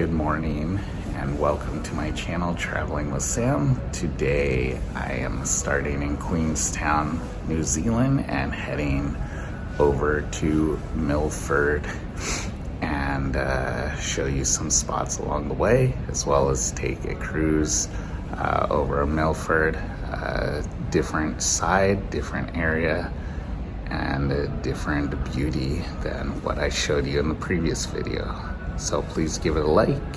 Good morning and welcome to my channel Traveling with Sam. Today I am starting in Queenstown, New Zealand and heading over to Milford and show you some spots along the way, as well as take a cruise over Milford, different side, different area, and a different beauty than what I showed you in the previous video. So please give it a like.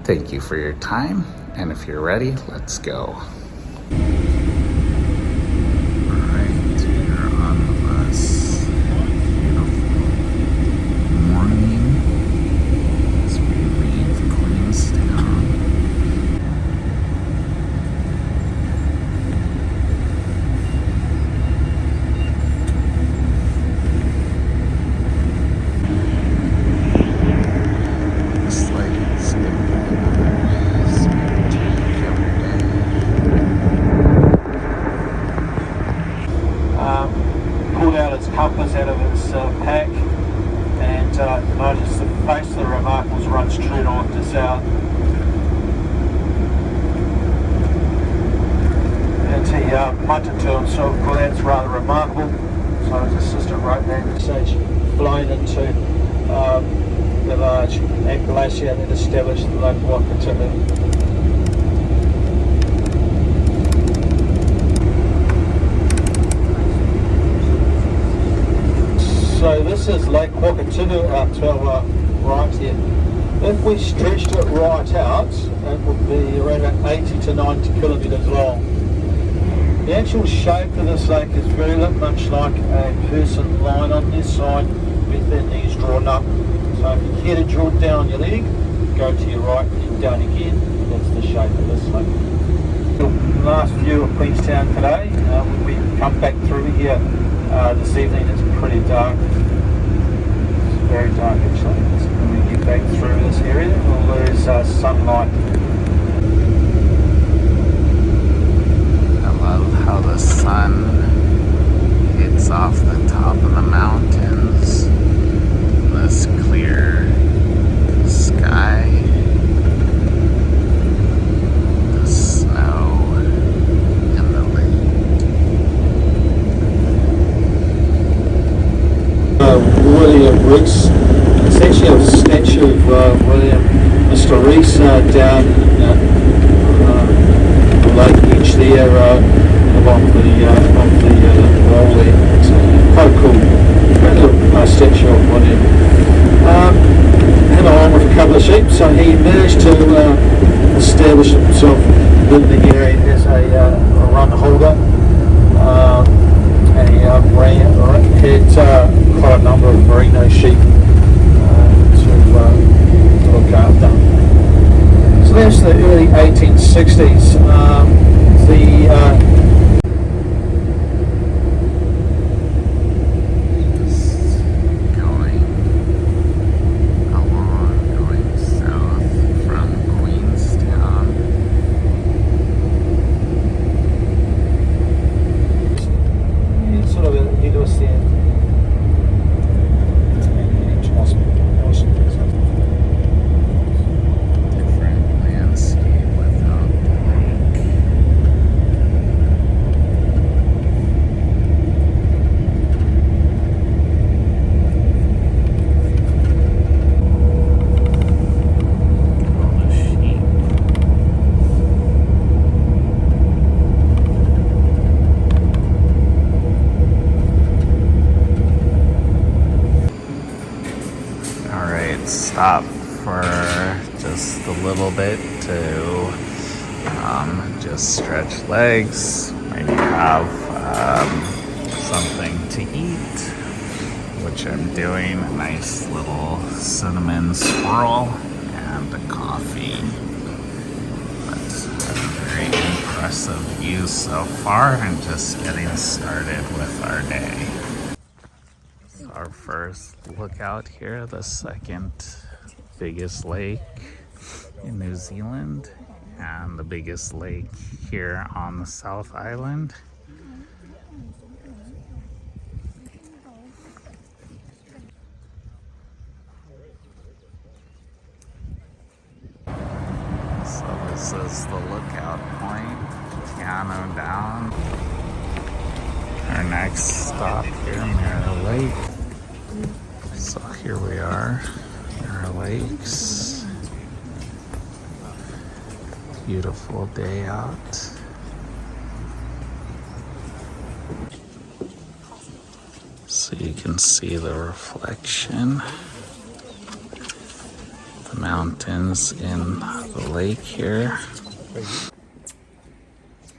Thank you for your time, and if you're ready, let's go. Alright, we're on the bus. Beautiful morning as we leave Queenstown. Compass out of its pack, and notice the face of the Remarkables runs true north to south. And he muttered to himself, well, that's rather remarkable. So his assistant wrote that message, blown into the large glacier that established the Lake Wakatipu. So this is Lake Queenstown up to our right here. If we stretched it right out, it would be around about 80 to 90 kilometres long. The actual shape of this lake is very much like a person lying on their side with their knees drawn up. So if you care to draw down your leg, go to your right and down again. That's the shape of this lake. The last view of Queenstown today, when we come back through here this evening, it's pretty dark. It's very dark actually. So when we get back through this area, we'll lose sunlight. I love how the sun hits off the top of the mountains. This clear sky. The snow and the lake. William Reese. It's actually a statue of William, Mr. Reese down the lake edge there along the wall there. It's quite cool. Great little statue of William. And along with a couple of sheep, so he managed to establish himself in the area as a run holder. And he had quite a number of merino sheep to look after. So that's the early 1860s. Going south from Queenstown. Sort of ahead of us there. Different landscape without the lake. All the sheep. Alright, stop for just a little bit to just stretch legs, maybe have something to eat, which I'm doing, a nice little cinnamon swirl and a coffee. But a very impressive view so far, and just getting started with our day. Our first lookout here, the second biggest lake in New Zealand and the biggest lake here on the South Island. This is the lookout point, piano down. Our next stop here, Mirror Lake. So here we are, Mirror Lakes. Beautiful day out. So you can see the reflection, the mountains in the lake here.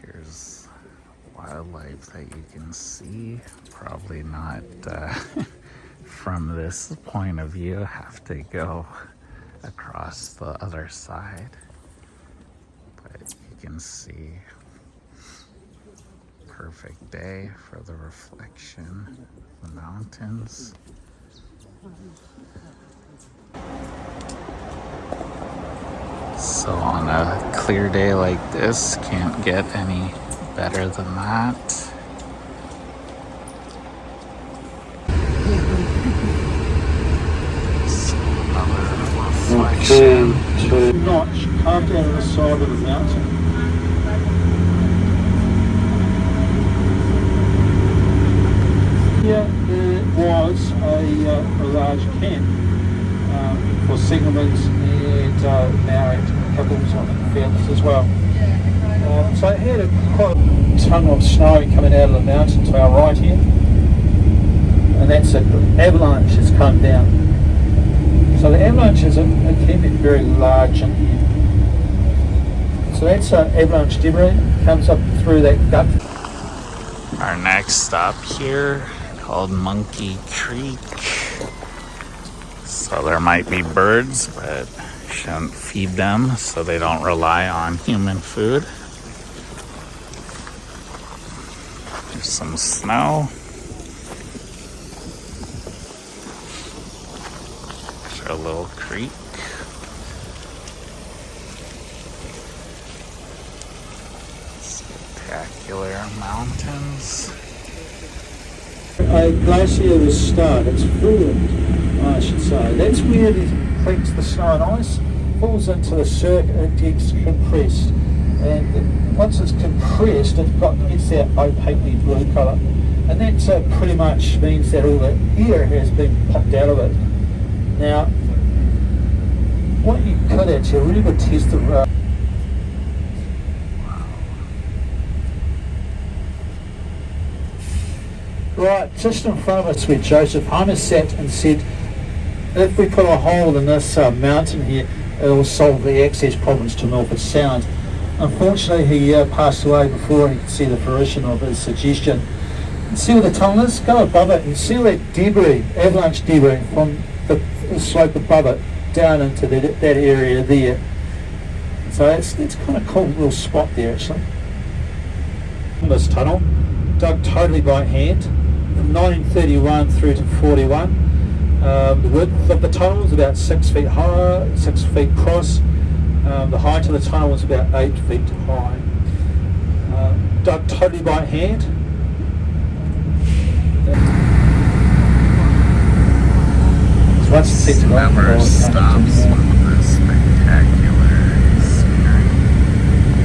Here's wildlife that you can see. Probably not from this point of view, have to go across the other side. But you can see perfect day for the reflection, the mountains. So on a clear day like this, can't get any better than that. So another reflection. Two notch carved out of the side of the mountain. Here there was a large camp for signalmans and married couples and families as well. So it had quite a tongue of snow coming out of the mountain to our right here, and that's an avalanche has come down. So the avalanches can be very large in here. So that's avalanche debris comes up through that gut. Our next stop here, called Monkey Creek. So there might be birds, but shouldn't feed them so they don't rely on human food. There's some snow. There's our little creek. Spectacular mountains. A glacier was started, it's formed, I should say. That's where it collects the snow and ice, falls into the circuit, it gets compressed. And once it's compressed, it gets that opaquely blue colour. And that pretty much means that all the air has been popped out of it. Now, what you could actually, a really good test of right, just in front of us where Joseph Hummer sat and said, if we put a hole in this mountain here, it will solve the access problems to Milford Sound. Unfortunately, he passed away before he could see the fruition of his suggestion. And see where the tunnel is? Go above it and see all that debris, avalanche debris from the slope above it down into that area there. So it's kind of cool little spot there actually. This tunnel, dug totally by hand, from 1931 through to 41. The width of the tunnel was about 6 feet high, 6 feet across. The height of the tunnel was about 8 feet high. Dug totally by hand. Once the Never stops with the spectacular scenery.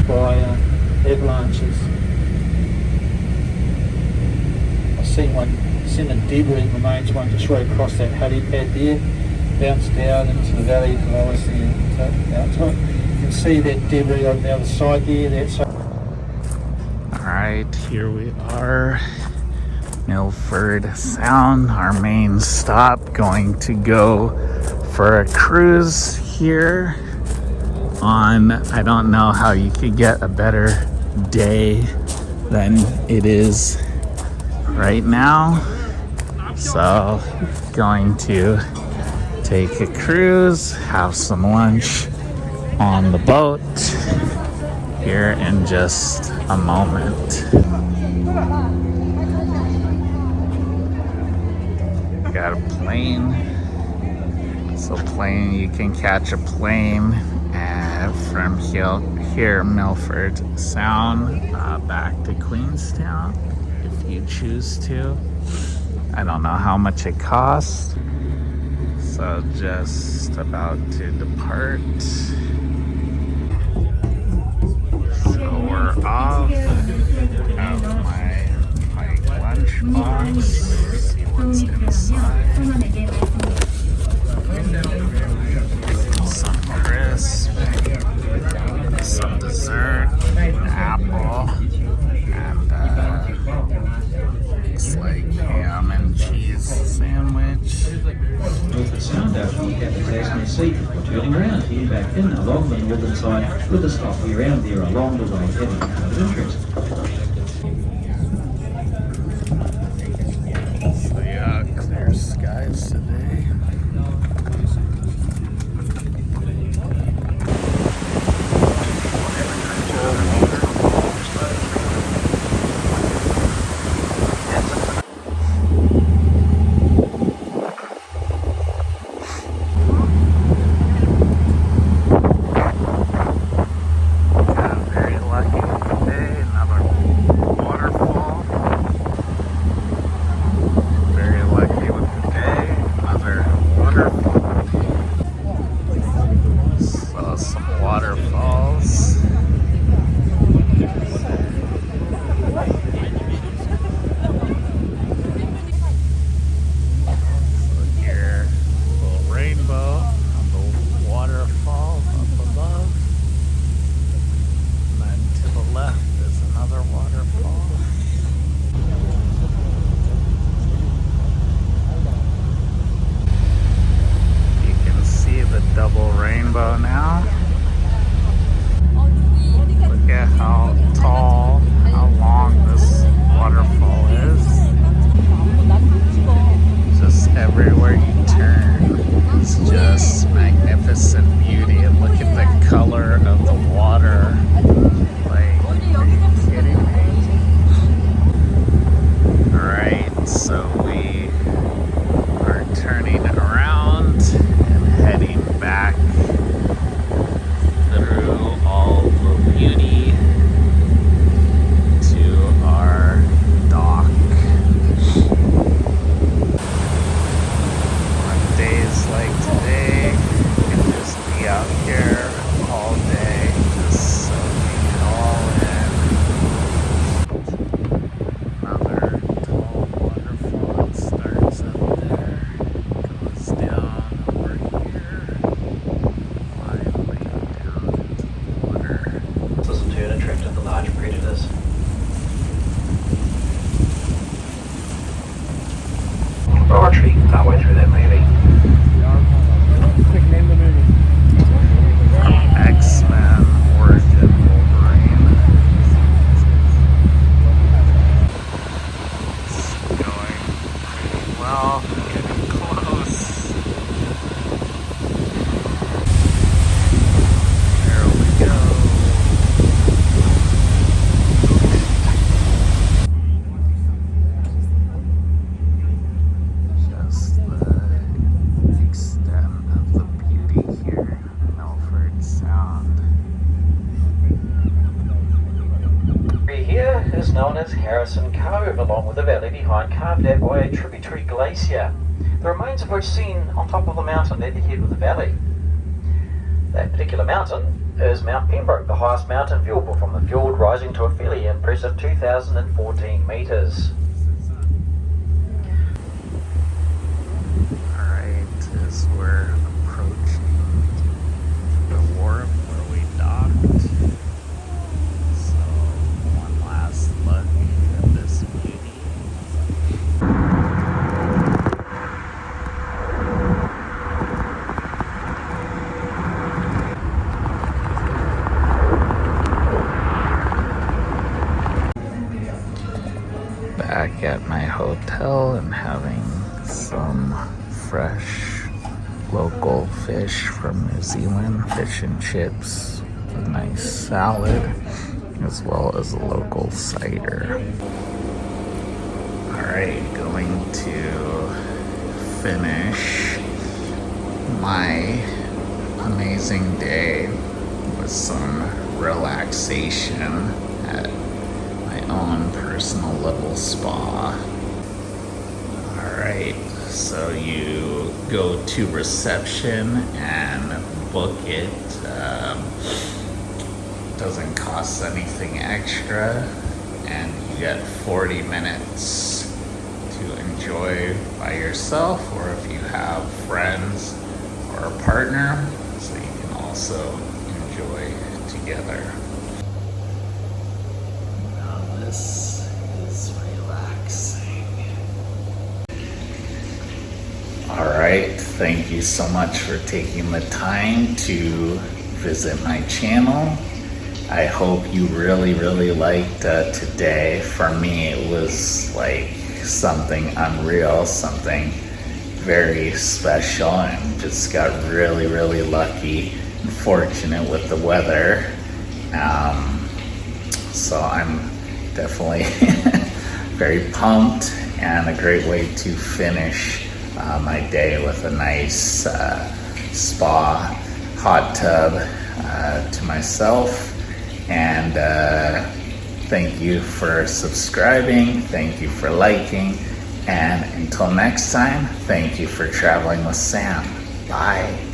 By avalanches. Seen the debris remains one just right across that helipad there, bounced down into the valley below us there, out to it. You can see that debris on the other side there. That's Alright, here we are, Milford Sound, our main stop, going to go for a cruise here on, I don't know how you could get a better day than it is right now. So going to take a cruise, have some lunch on the boat here in just a moment. Got a plane. So plane, you can catch a plane from here Milford Sound back to Queenstown if you choose to. I don't know how much it costs. So just about to depart. off of my Pike lunchbox. See what's inside. Some crisp, some dessert, apple, and looks like ham and cheese sandwich. Milford Sound after you have the Tasman Sea before turning around, heading back in along the northern side with a stop around there along the way heading out of interest. So yeah, clear skies today. Double rainbow now. Look at how tall, how long this waterfall is. Just everywhere you turn, it's just magnificent beauty. And look at the color of the water. Like, are you kidding me? Alright, so we are turning around and heading back through all the beauty to our dock. On days like today, you can just be out here all day, just soaking it all in. Another tall waterfall starts up there, goes down over here, finally down into the water. This in turn attracted the large predators. Laboratory, partway through that movie. Quick, name the movie. X-Men Origin Wolverine. It's going pretty well, getting close. There we go. Just the extent of the beauty here in Milford Sound. Here is known as Harrison Cove, along with the valley behind, carved out by a tributary glacier, the remains of which seen on top of the mountain at the head of the valley. That particular mountain is Mount Pembroke, the highest mountain viewable from the fjord, rising to a fairly impressive 2,014 metres. Alright, as we're approaching the wharf where we docked. So, one last look at this beauty. Back at my hotel and having some fresh local fish from New Zealand, fish and chips, a nice salad, as well as a local cider. Alright, going to finish my amazing day with some relaxation at my own personal little spa. Alright, so you go to reception and book it doesn't cost anything extra, and you get 40 minutes to enjoy by yourself, or if you have friends or a partner, so you can also enjoy together. Now this is relaxing. All right, thank you so much for taking the time to visit my channel. I hope you really liked today. For me, it was like something unreal, something very special, and just got really lucky and fortunate with the weather. So I'm definitely very pumped, and a great way to finish my day with a nice spa hot tub to myself. And thank you for subscribing, thank you for liking, and until next time, thank you for traveling with Sam. Bye.